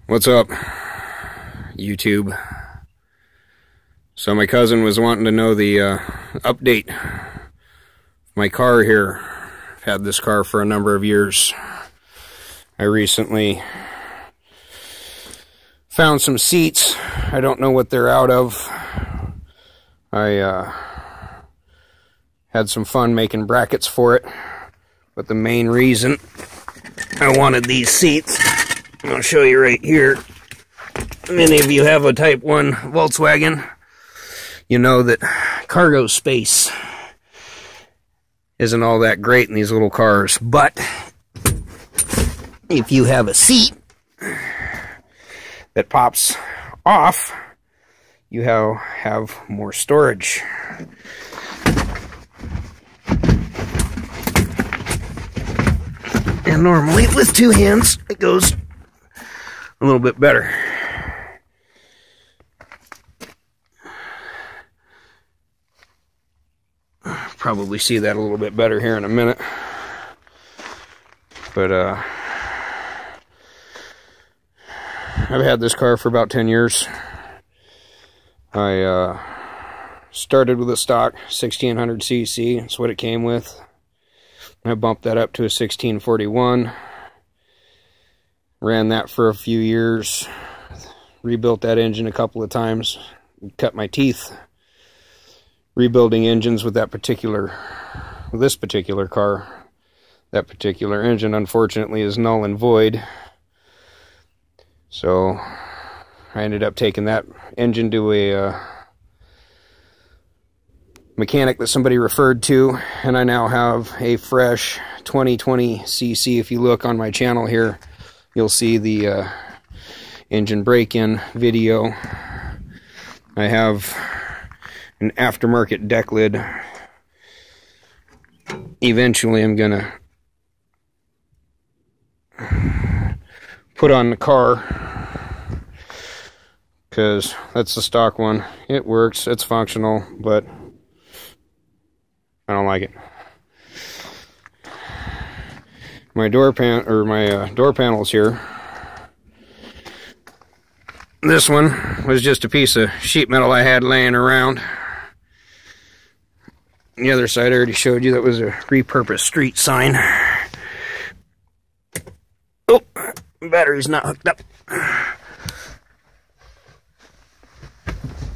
What's up, YouTube? So my cousin was wanting to know the update. My car here. I've had this car for a number of years. I recently found some seats. I don't know what they're out of. I had some fun making brackets for it, but the main reason I wanted these seats, I'll show you right here. Many of you have a Type 1 Volkswagen. You know that cargo space isn't all that great in these little cars, but if you have a seat that pops off, you have more storage. And normally with two hands it goes a little bit better. Probably see that a little bit better here in a minute. But I've had this car for about 10 years. I started with a stock 1600cc. That's what it came with. I bumped that up to a 1641. Ran that for a few years. Rebuilt that engine a couple of times. Cut my teeth rebuilding engines with this particular car. That particular engine, unfortunately, is null and void. So I ended up taking that engine to a mechanic that somebody referred to, and I now have a fresh 2020cc. If you look on my channel here, you'll see the engine break-in video. I have an aftermarket deck lid. Eventually I'm gonna put on the car, because that's the stock one. It works, it's functional, but I don't like it. My door panels here. This one was just a piece of sheet metal I had laying around. The other side I already showed you, that was a repurposed street sign. Oh, battery's not hooked up.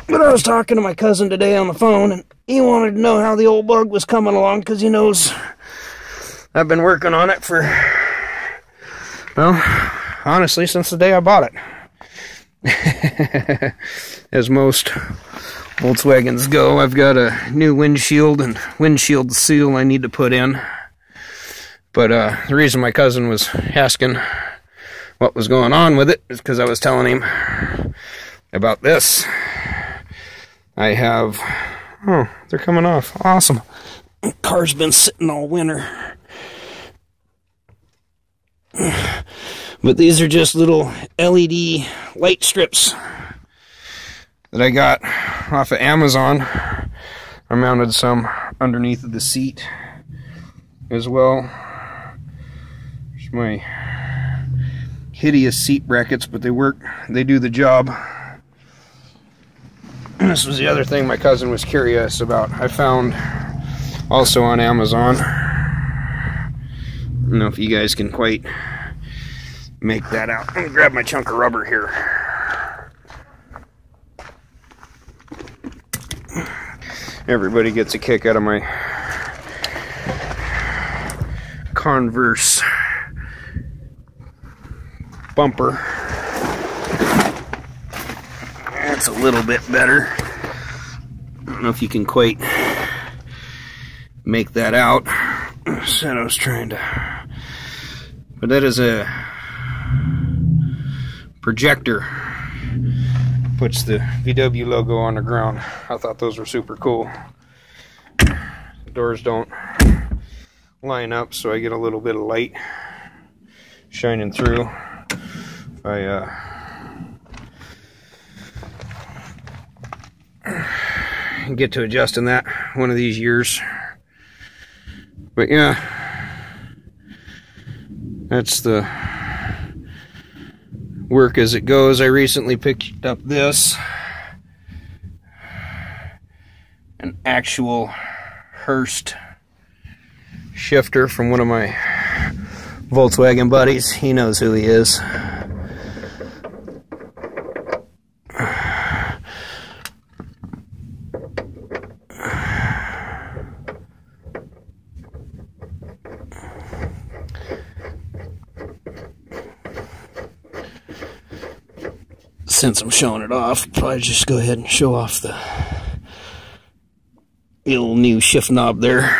But I was talking to my cousin today on the phone, and he wanted to know how the old bug was coming along, because he knows I've been working on it for, well, honestly, since the day I bought it. As most Volkswagens go, I've got a new windshield and windshield seal I need to put in. But the reason my cousin was asking what was going on with it is because I was telling him about this. I have, oh, they're coming off. Awesome. The car's been sitting all winter. But these are just little LED light strips that I got off of Amazon. I mounted some underneath of the seat as well. There's my hideous seat brackets, but they work, they do the job. And this was the other thing my cousin was curious about. I found also on Amazon, I don't know if you guys can quite make that out. Let me grab my chunk of rubber here. Everybody gets a kick out of my Converse bumper. That's a little bit better. I don't know if you can quite make that out. So I was trying to, but that is a projector. Puts the VW logo on the ground. I thought those were super cool. The doors don't line up, so I get a little bit of light shining through. If I get to adjusting that one of these years. But yeah, that's the work as it goes. I recently picked up this, an actual Hurst shifter from one of my Volkswagen buddies. He knows who he is. Since I'm showing it off, probably just go ahead and show off the little new shift knob there.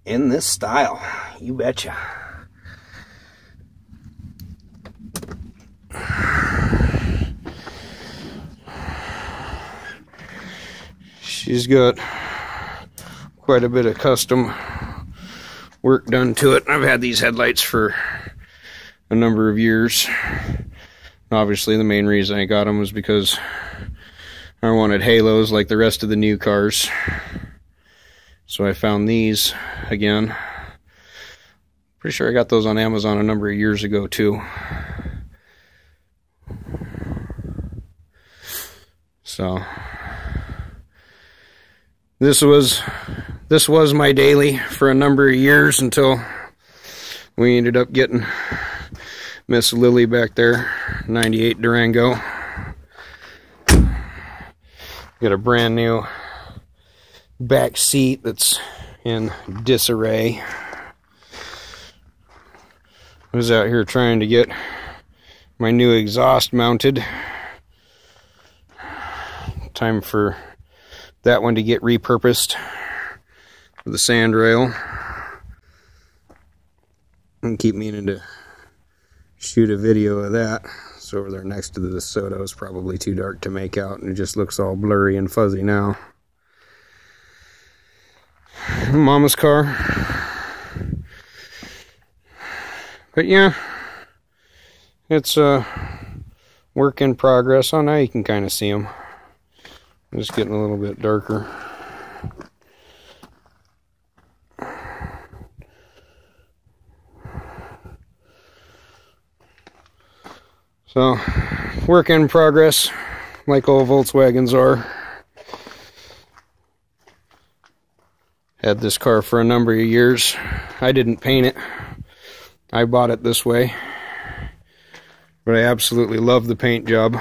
In this style, you betcha. She's got quite a bit of custom work done to it. I've had these headlights for a number of years. Obviously, the main reason I got them was because I wanted halos like the rest of the new cars. So I found these again. Pretty sure I got those on Amazon a number of years ago too. So this was my daily for a number of years until we ended up getting Miss Lily back there, 98 Durango. Got a brand new back seat that's in disarray. I was out here trying to get my new exhaust mounted. Time for that one to get repurposed with the sand rail. And keep meaning to shoot a video of that. It's over there next to the DeSoto. It's probably too dark to make out, and it just looks all blurry and fuzzy now. Mama's car. But yeah, it's a work in progress. Oh, now you can kind of see them. Just getting a little bit darker. So, work in progress, like all Volkswagens are. Had this car for a number of years. I didn't paint it. I bought it this way. But I absolutely love the paint job.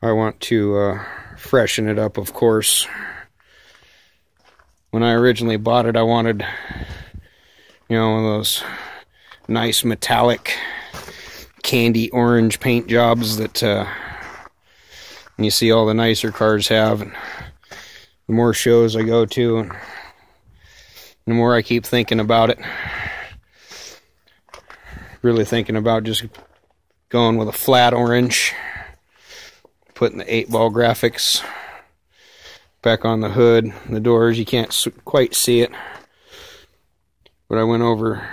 I want to freshen it up, of course. When I originally bought it, I wanted, you know, one of those nice metallic candy orange paint jobs that you see all the nicer cars have. And the more shows I go to, and the more I keep thinking about it, really thinking about just going with a flat orange, putting the 8-ball graphics back on the hood, the doors. You can't quite see it, but I went over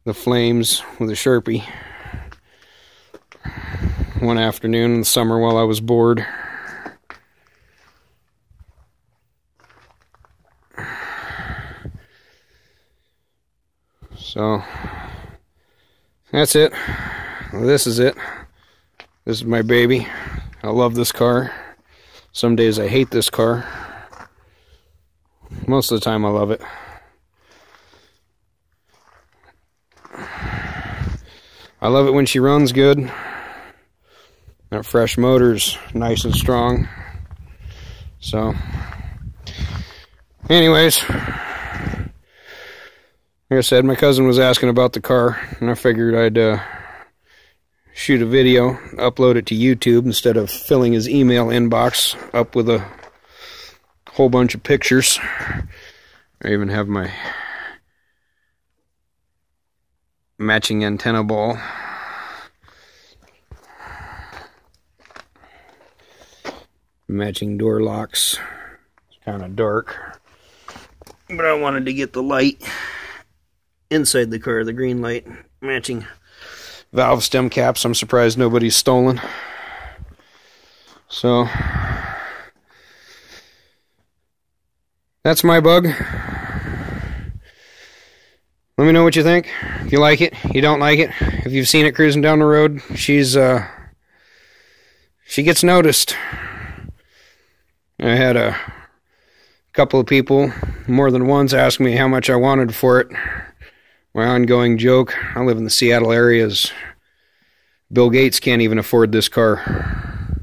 the flames with a Sharpie one afternoon in the summer while I was bored. So that's it. This is it. This is my baby. I love this car. Some days I hate this car. Most of the time I love it. I love it when she runs good. That fresh motor's nice and strong. So, anyways, like I said, my cousin was asking about the car, and I figured I'd shoot a video, upload it to YouTube instead of filling his email inbox up with a whole bunch of pictures. I even have my matching antenna ball. Matching door locks. It's kind of dark, but I wanted to get the light inside the car, the green light, matching valve stem caps. I'm surprised nobody's stolen. So that's my bug. Let me know what you think. If you like it, you don't like it. If you've seen it cruising down the road, she gets noticed. I had a couple of people, more than once, ask me how much I wanted for it. My ongoing joke, I live in the Seattle area, is Bill Gates can't even afford this car.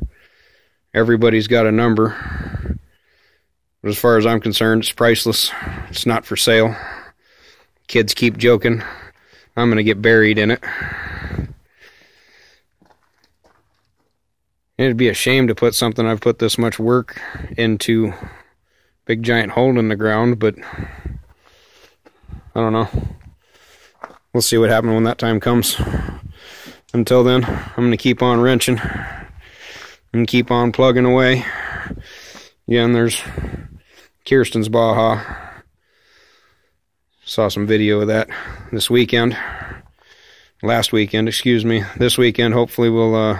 Everybody's got a number. But as far as I'm concerned, it's priceless. It's not for sale. Kids keep joking I'm going to get buried in it. It'd be a shame to put something I've put this much work into big giant hole in the ground, but I don't know. We'll see what happens when that time comes. Until then, I'm going to keep on wrenching and keep on plugging away. Again, there's Kirsten's Baja. Saw some video of that this weekend. Last weekend, excuse me. This weekend, hopefully we'll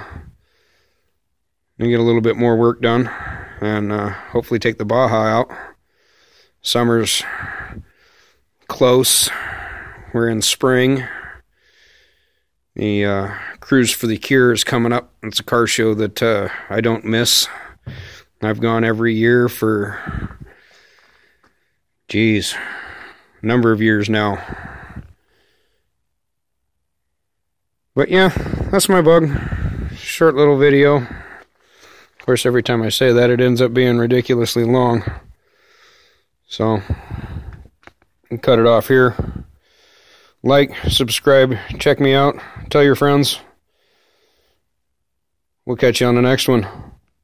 get a little bit more work done and hopefully take the Baja out. Summer's close. We're in spring. The Cruise for the Cure is coming up. It's a car show that I don't miss. I've gone every year for, geez, a number of years now. But yeah, that's my bug. Short little video. Of course, every time I say that, it ends up being ridiculously long. So, I'll cut it off here. Like, subscribe, check me out, tell your friends. We'll catch you on the next one.